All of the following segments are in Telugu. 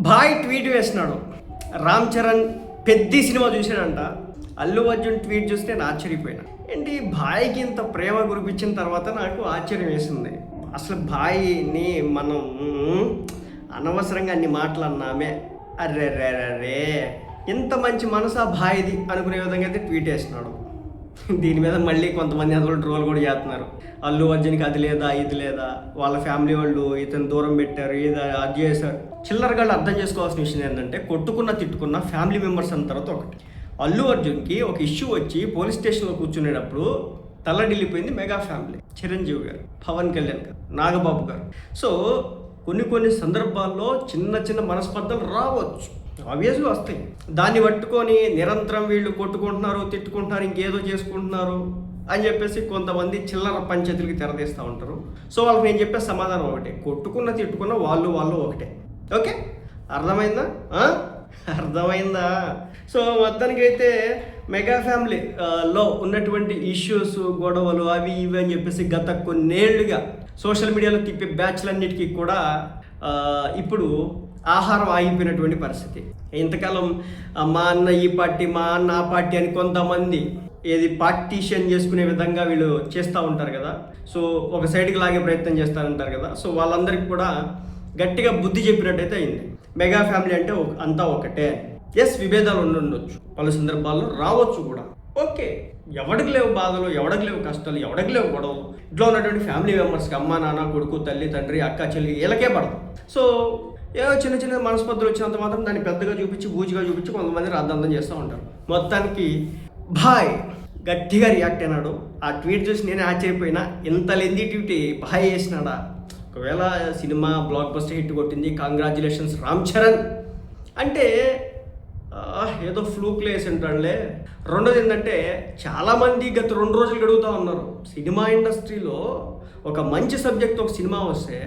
భాయ్ ట్వీట్ వేసినాడు. రామ్ చరణ్ పెద్ద సినిమా చూసాడంట. అల్లు అర్జున్ ట్వీట్ చూస్తే నేను ఆశ్చర్యపోయినా. ఏంటి భాయ్కి ఇంత ప్రేమ కురిపించిన తర్వాత నాకు ఆశ్చర్యం వేసింది. అసలు భాయ్ని మనం అనవసరంగా అన్ని మాటలు అన్నామే. అర్రే ఇంత మంచి మనసు ఆ భాయ్ది అనుకునే విధంగా అయితే ట్వీట్ వేసినాడు. దీని మీద మళ్ళీ కొంతమంది అందులో ట్రోల్ కూడా చేస్తున్నారు. అల్లు అర్జున్కి అది లేదా ఇది లేదా, వాళ్ళ ఫ్యామిలీ వాళ్ళు ఇతను దూరం పెట్టారు, ఇది అది చేశారు. చిల్లరగాళ్ళు అర్థం చేసుకోవాల్సిన విషయం ఏంటంటే, కొట్టుకున్న తిట్టుకున్న ఫ్యామిలీ మెంబర్స్ అన్న తర్వాత ఒకటి. అల్లు అర్జున్కి ఒక ఇష్యూ వచ్చి పోలీస్ స్టేషన్లో కూర్చునేటప్పుడు తల్లడిల్లిపోయింది మెగా ఫ్యామిలీ. చిరంజీవి గారు, పవన్ కళ్యాణ్ గారు, నాగబాబు గారు. సో కొన్ని సందర్భాల్లో చిన్న మనస్పర్ధలు రావచ్చు, ఆబ్వియస్గా వస్తాయి. దాన్ని పట్టుకొని నిరంతరం వీళ్ళు కొట్టుకుంటున్నారు, తిట్టుకుంటున్నారు, ఇంకేదో చేసుకుంటున్నారు అని చెప్పేసి కొంతమంది చిల్లర పంచాయతీలకి తెరదీస్తూ ఉంటారు. సో వాళ్ళకి నేను చెప్పే సమాధానం ఒకటే, కొట్టుకున్న తిట్టుకున్న వాళ్ళు ఒకటే. ఓకే, అర్థమైందా? అర్థమైందా? సో మొత్తానికి అయితే మెగా ఫ్యామిలీ లో ఉన్నటువంటి ఇష్యూస్, గొడవలు అవి ఇవి అని చెప్పేసి గత కొన్నేళ్లుగా సోషల్ మీడియాలో తిప్పే బ్యాచ్లన్నిటికీ కూడా ఇప్పుడు ఆహారం ఆగిపోయినటువంటి పరిస్థితి. ఇంతకాలం మా అన్న ఈ పార్టీ, మా అన్న ఆ పార్టీ అని కొంతమంది ఏది పార్టీషన్ చేసుకునే విధంగా వీళ్ళు చేస్తూ ఉంటారు కదా. సో ఒక సైడ్కి లాగే ప్రయత్నం చేస్తారంటారు కదా. సో వాళ్ళందరికీ కూడా గట్టిగా బుద్ధి చెప్పినట్టయితే అయింది. మెగా ఫ్యామిలీ అంటే అంతా ఒకటే. ఎస్, విభేదాలు ఉండొచ్చు, పలు సందర్భాల్లో రావచ్చు కూడా. ఓకే, ఎవడికి లేవు బాధలు, ఎవడికి లేవు కష్టాలు, ఎవడికి లేవు గొడవలు. ఇంట్లో ఉన్నటువంటి ఫ్యామిలీ మెంబర్స్కి అమ్మ నాన్న కొడుకు తల్లి తండ్రి అక్క చెల్లి వీళ్ళకే పడదు. సో ఏవో చిన్న మనస్పర్ధలు వచ్చినంత మాత్రం దాన్ని పెద్దగా చూపించి బూజుగా చూపించి కొంతమంది రాద్ధాంతం చేస్తూ ఉంటారు. మొత్తానికి భాయ్ గట్టిగా రియాక్ట్ అయినాడు. ఆ ట్వీట్ చూసి నేనే ఆశ్చర్యపోయినా. ఇంత లెంది ట్వీట్ భాయ్ చేసినాడా? ఒకవేళ సినిమా బ్లాక్ బస్టర్ హిట్ కొట్టింది, కంగ్రాచులేషన్స్ రామ్ చరణ్ అంటే ఏదో ఫ్లూక్లో వేసి ఉంటాడులే. రెండోది ఏంటంటే, చాలామంది గత 2 రోజులు గడుగుతూ ఉన్నారు, సినిమా ఇండస్ట్రీలో ఒక మంచి సబ్జెక్ట్ ఒక సినిమా వస్తే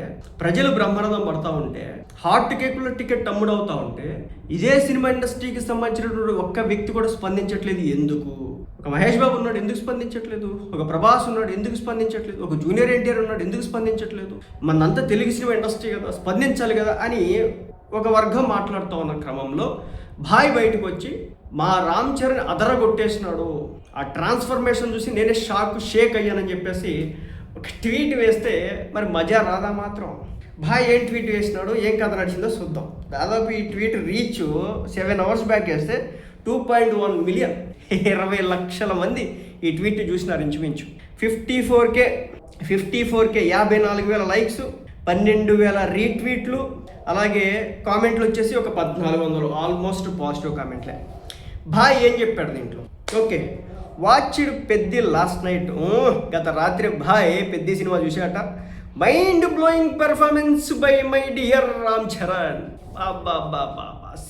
ప్రజలు బ్రహ్మరథం పడతా ఉంటే, హాట్ కేకుల్లో టికెట్ అమ్ముడవుతూ ఉంటే, ఇదే సినిమా ఇండస్ట్రీకి సంబంధించినటువంటి ఒక్క వ్యక్తి కూడా స్పందించట్లేదు. ఎందుకు? ఒక మహేష్ బాబు ఉన్నాడు, ఎందుకు స్పందించట్లేదు? ఒక ప్రభాస్ ఉన్నాడు, ఎందుకు స్పందించట్లేదు? ఒక జూనియర్ ఎన్టీఆర్ ఉన్నాడు, ఎందుకు స్పందించట్లేదు? మనంతా తెలుగు సినిమా ఇండస్ట్రీ కదా, స్పందించాలి కదా అని ఒక వర్గం మాట్లాడుతూ ఉన్న క్రమంలో భాయ్ బయటకు వచ్చి మా రామ్ చరణ్ అదరగొట్టేసినాడు, ఆ ట్రాన్స్ఫర్మేషన్ చూసి నేనే షేక్ అయ్యానని చెప్పేసి ఒక ట్వీట్ వేస్తే మరి మజా రాదా మాత్రం? భాయ్ ఏం ట్వీట్ వేసినాడు, ఏం కథ నడిచిందో చూద్దాం. దాదాపు ఈ ట్వీట్ రీచ్ 7 hours బ్యాక్ వేస్తే 2.1 మిలియన్, 20 లక్షల మంది ఈ ట్వీట్ చూసినారు. ఇంచుమించు 54K 54,000 లైక్స్, 12,000 రీట్వీట్లు, అలాగే కామెంట్లు వచ్చేసి ఒక 1,400, ఆల్మోస్ట్ పాజిటివ్ కామెంట్లే. భాయ్ ఏం చెప్పాడు దీంట్లో? Okay, watched Peddi last night. గత రాత్రి భాయ్ పెద్ది సినిమా చూసాట. Mind blowing performance by my dear Ram Charan. బాబా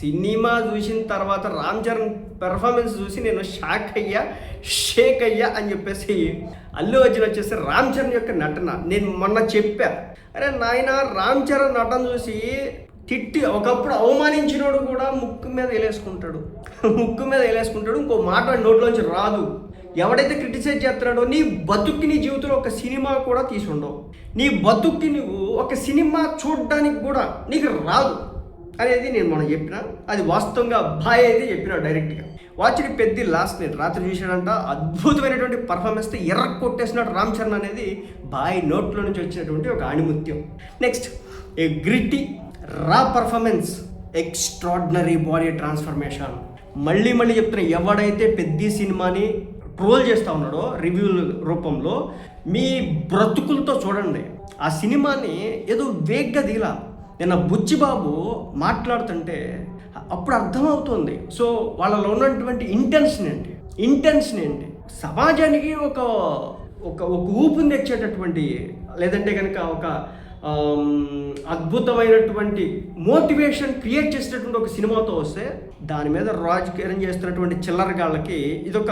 సినిమా చూసిన తర్వాత రామ్ చరణ్ పెర్ఫార్మెన్స్ చూసి నేను షేక్ అయ్యా అని చెప్పేసి అల్లు అర్జున్ వచ్చేసి రామ్ చరణ్ యొక్క నటన నేను మొన్న చెప్పా. అరే నాయన, రామ్ చరణ్ నటన చూసి తిట్టి ఒకప్పుడు అవమానించినోడు కూడా ముక్కు మీద వేలేసుకుంటాడు. ఇంకో మాట నోట్లోంచి రాదు. ఎవడైతే క్రిటిసైజ్ చేస్తున్నాడో, నీ బతుక్కి నీ జీవితంలో ఒక సినిమా కూడా తీసుండవు, నీ బతుక్కి నువ్వు ఒక సినిమా చూడడానికి కూడా నీకు రాదు అనేది నేను మనం చెప్పిన. అది వాస్తవంగా భాయ్ అయితే చెప్పినాడు డైరెక్ట్గా. వాచ్ని పెద్ది లాస్ట్ నైట్ రాత్రి చూసాడంట. అద్భుతమైనటువంటి పర్ఫార్మెన్స్తో ఎర్ర కొట్టేసినాడు రామ్ చరణ్ అనేది భాయ్ నోట్లో నుంచి వచ్చినటువంటి ఒక ఆణిముత్యం. నెక్స్ట్, ఏ గ్రిట్టి రా పర్ఫార్మెన్స్, ఎక్స్ట్రాడినరీ బాడీ ట్రాన్స్ఫర్మేషన్. మళ్ళీ చెప్తున్నా, ఎవడైతే పెద్ద సినిమాని ట్రోల్ చేస్తూ ఉన్నాడో రివ్యూల రూపంలో, మీ బ్రతుకులతో చూడండి. ఆ సినిమాని ఏదో వేగ్గా దిగలా. నిన్న బుచ్చిబాబు మాట్లాడుతుంటే అప్పుడు అర్థమవుతుంది. సో వాళ్ళలో ఉన్నటువంటి ఇంటెన్షన్ ఏంటి, సమాజానికి ఒక ఒక ఊపుని తెచ్చేటటువంటి, లేదంటే కనుక ఒక అద్భుతమైనటువంటి మోటివేషన్ క్రియేట్ చేసేటటువంటి ఒక సినిమాతో వస్తే, దాని మీద రాజకీయం చేస్తున్నటువంటి చిల్లరగాళ్ళకి ఇదొక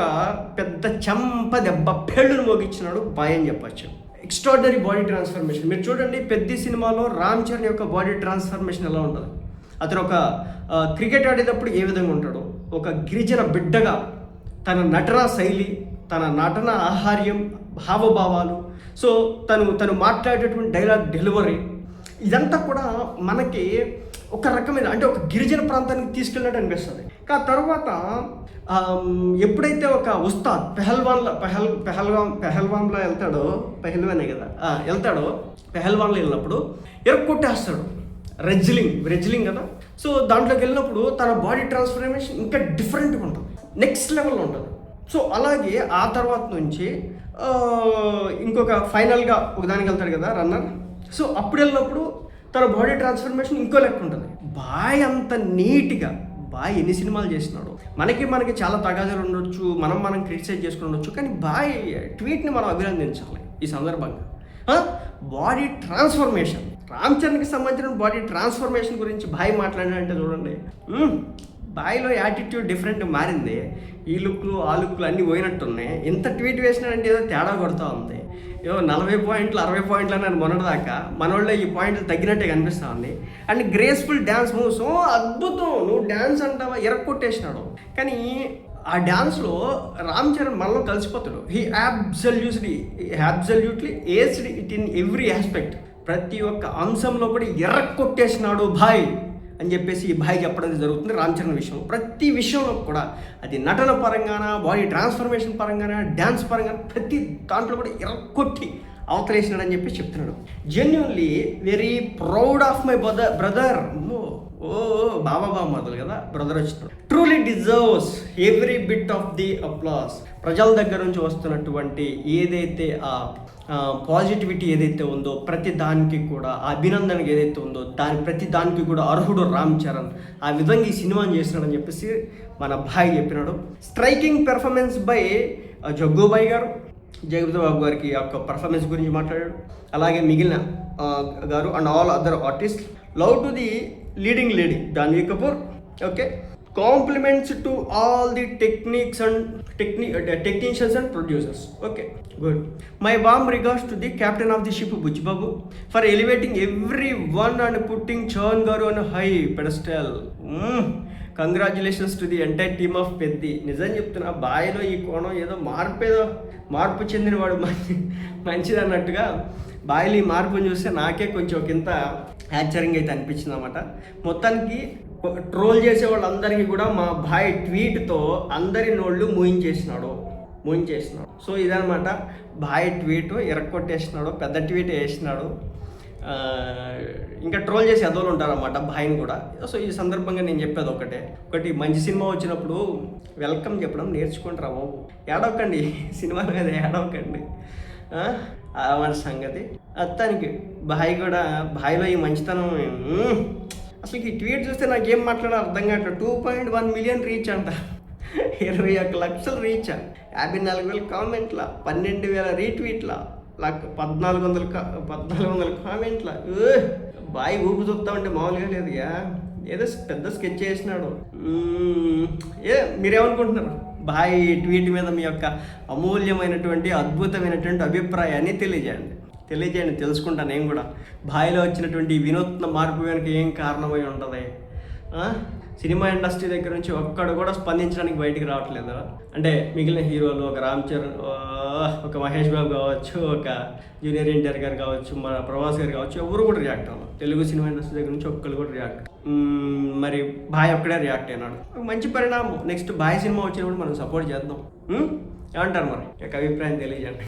పెద్ద చెంప దెబ్బ పేళ్ళును మోగించినాడు భాయ్ అని చెప్పచ్చు. Extraordinary body transformation. మీరు చూడండి, పెద్ద సినిమాలో రామ్ చరణ్ యొక్క బాడీ ట్రాన్స్ఫర్మేషన్ ఎలా ఉంటుంది. అతను ఒక క్రికెట్ ఆడేటప్పుడు ఏ విధంగా ఉంటాడో, ఒక గిరిజన బిడ్డగా తన నటనా శైలి, తన నటన ఆహార్యం, హావభావాలు, సో తను మాట్లాడేటటువంటి డైలాగ్ డెలివరీ, ఇదంతా కూడా మనకి ఒక రకమైన అంటే ఒక గిరిజన ప్రాంతానికి తీసుకెళ్ళినట్టు అనిపిస్తుంది. కానీ తర్వాత ఎప్పుడైతే ఒక ఉస్తాద్ పెహల్వాన్లో వెళ్తాడో, పెహల్వానే కదా వెళ్తాడో, పెహల్వాన్లో వెళ్ళినప్పుడు కొట్టేస్తాడు. రెజ్లింగ్ కదా. సో దాంట్లోకి వెళ్ళినప్పుడు తన బాడీ ట్రాన్స్ఫర్మేషన్ ఇంకా డిఫరెంట్గా ఉంటుంది, నెక్స్ట్ లెవెల్లో ఉంటుంది. సో అలాగే ఆ తర్వాత నుంచి ఇంకొక ఫైనల్గా ఒకదానికి వెళ్తాడు కదా రన్నర్. సో అప్పుడు వెళ్ళినప్పుడు తన బాడీ ట్రాన్స్ఫర్మేషన్ ఇంకో లెక్క ఉంటుంది. బాయ్ అంత నీట్గా బాయ్ ఎన్ని సినిమాలు చేసినాడు. మనకి చాలా తగాదాలు ఉండొచ్చు, మనం క్రిటిసైజ్ చేసుకుని ఉండొచ్చు, కానీ బాయ్ ట్వీట్ని మనం అభినందించాలి ఈ సందర్భంగా. బాడీ ట్రాన్స్ఫర్మేషన్, రామ్ చరణ్కి సంబంధించిన బాడీ ట్రాన్స్ఫర్మేషన్ గురించి బాయ్ మాట్లాడినంటే చూడండి, బాయ్లో యాటిట్యూడ్ డిఫరెంట్ మారింది. ఈ లుక్లు ఆ లుక్లు అన్నీ పోయినట్టున్నాయి. ఇంత ట్వీట్ వేసినాడంటే ఏదో తేడా కొడుతూ ఉంది. ఏదో 40 పాయింట్లు 60 పాయింట్లు అని మొన్నటిదాకా మనోళ్ళలో ఈ పాయింట్లు తగ్గినట్టే కనిపిస్తూ ఉంది. అండ్ గ్రేస్ఫుల్ డ్యాన్స్ మూవ్స్ అద్భుతం. నువ్వు డ్యాన్స్ అంటావా, ఎరక్కొట్టేసినాడు. కానీ ఆ డ్యాన్స్లో రామ్ చరణ్ మనలో కలిసిపోతాడు. He absolutely aced it in every aspect. ప్రతి ఒక్క అంశంలో కూడా ఎర్రకొట్టేసినాడు భాయ్ అని చెప్పేసి ఈ భాయ్ చెప్పడం జరుగుతుంది రామ్ చరణ్ విషయంలో. ప్రతి విషయంలో కూడా అది నటన పరంగాన, బాడీ ట్రాన్స్ఫర్మేషన్ పరంగాన, డ్యాన్స్ పరంగా ప్రతి దాంట్లో కూడా ఎర్రకొట్టి అవతలేసినాడు అని చెప్పి చెప్తున్నాడు. Genuinely very proud of my brother. బాబా మొదలు కదా బ్రదర్ వచ్చినాడు. Truly deserves every bit of the applause. ప్రజల దగ్గర నుంచి వస్తున్నటువంటి ఏదైతే పాజిటివిటీ ఏదైతే ఉందో ప్రతి దానికి కూడా, ఆ అభినందనకి ఏదైతే ఉందో ప్రతి దానికి కూడా అర్హుడు రామ్ చరణ్. ఆ విధంగా ఈ సినిమాని చేస్తున్నాడని చెప్పేసి మన భాయ్ చెప్పినాడు. స్ట్రైకింగ్ పెర్ఫార్మెన్స్ బై జగ్గుబాయ్ గారు, జగపతిబాబు గారికి యొక్క పర్ఫార్మెన్స్ గురించి మాట్లాడాడు. అలాగే మిగిలిన గారు and all other artist. Love to the leading lady Janhvi Kapoor. Okay, compliments to all the technicians and producers. Okay, good. My warm regards to the captain of the ship Bujbabu for elevating everyone and putting Chavan garu on a high pedestal. Congratulations to the entire team of Peddi. నిజం చెప్తున్నా, బాయ్లో ఈ కోణం ఏదో మార్పు చెందినవాడు మంచిది అన్నట్టుగా బాయ్లో ఈ మార్పుని చూస్తే నాకే కొంచెం ఒకంత ఆశ్చర్యంగా అయితే అనిపించింది అన్నమాట. మొత్తానికి ట్రోల్ చేసే వాళ్ళందరికీ కూడా మా భాయ్ ట్వీట్తో అందరి నోళ్ళు మూయించేసినాడు. సో ఇదనమాట భాయ్ ట్వీట్, ఎరక్కొట్టేసినాడు, పెద్ద ట్వీట్ వేసినాడు. ఇంకా ట్రోల్ చేసి ఎదోలు ఉంటారన్నమాట భాయ్ని కూడా. సో ఈ సందర్భంగా నేను చెప్పేది ఒకటి మంచి సినిమా వచ్చినప్పుడు వెల్కమ్ చెప్పడం నేర్చుకుంటారా బాబు. ఏడవకండి, సినిమా మీద ఏడవకండి, మన సంగతి. అత్తానికి భాయ్ కూడా, భాయ్లో ఈ మంచితనం. అసలు ఈ ట్వీట్ చూస్తే నాకేం మాట్లాడాలో అర్థం కావట్లేదు. 2.1 మిలియన్ రీచ్ అంట, 21 లక్షల రీచ్, 54,000 కామెంట్ల, 12,000 రీట్వీట్ల, 1,400 కామెంట్ల. బాయ్ ఊపు చూస్తా ఉంటే మామూలుగా లేదుగా, ఏదో పెద్ద స్కెచ్ చేసినాడు. మీరేమనుకుంటున్నారు? బాయ్ ట్వీట్ మీద మీ యొక్క అమూల్యమైనటువంటి అద్భుతమైనటువంటి అభిప్రాయాన్ని తెలియజేయండి. తెలుసుకుంటాను నేను కూడా. బాయ్లో వచ్చినటువంటి వినూత్న మార్పు వెనుక ఏం కారణమై ఉంటుంది? సినిమా ఇండస్ట్రీ దగ్గర నుంచి ఒక్కడు కూడా స్పందించడానికి బయటికి రావట్లేదు. అంటే మిగిలిన హీరోలు, ఒక రామ్ చరణ్, ఒక మహేష్ బాబు కావచ్చు, ఒక జూనియర్ ఎన్టీఆర్ గారు కావచ్చు, మన ప్రభాస్ గారు కావచ్చు, ఎవరు కూడా రియాక్ట్ అవ్వాలి. తెలుగు సినిమా ఇండస్ట్రీ దగ్గర నుంచి ఒక్కరు కూడా రియాక్ట్. మరి బాయ్ ఒక్కడే రియాక్ట్ అయినాడు. మంచి పరిణామం. నెక్స్ట్ బాయ్ సినిమా వచ్చినప్పుడు మనం సపోర్ట్ చేద్దాం. ఏమంటారు మరి? యొక్క అభిప్రాయం తెలియజేయండి.